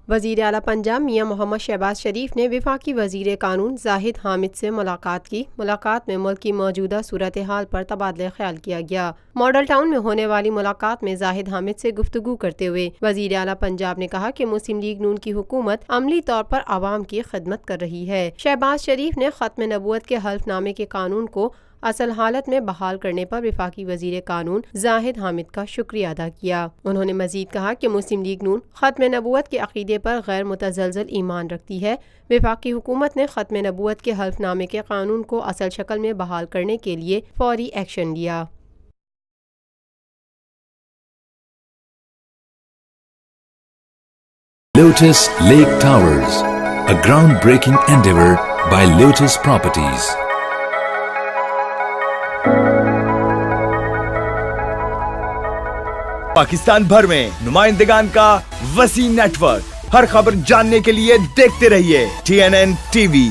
وزیر اعلیٰ پنجاب میاں محمد شہباز شریف نے وفاقی وزیر قانون زاہد حامد سے ملاقات کی۔ ملاقات میں ملک کی موجودہ صورتحال پر تبادلہ خیال کیا گیا۔ ماڈل ٹاؤن میں ہونے والی ملاقات میں زاہد حامد سے گفتگو کرتے ہوئے وزیر اعلیٰ پنجاب نے کہا کہ مسلم لیگ نون کی حکومت عملی طور پر عوام کی خدمت کر رہی ہے۔ شہباز شریف نے ختم نبوت کے حلف نامے کے قانون کو اصل حالت میں بحال کرنے پر وفاقی وزیر قانون زاہد حامد کا شکریہ ادا کیا۔ انہوں نے مزید کہا کہ مسلم لیگ نون ختم نبوت کے عقیدے پر غیر متزلزل ایمان رکھتی ہے۔ وفاقی حکومت نے ختم نبوت کے حلف نامے کے قانون کو اصل شکل میں بحال کرنے کے لیے فوری ایکشن لیا۔ Lotus Lake Towers, a groundbreaking endeavor by Lotus Properties. Pakistan بھر میں نمائندگان کا وسیع نیٹ ورک، ہر خبر جاننے کے لیے دیکھتے رہیے TNN TV۔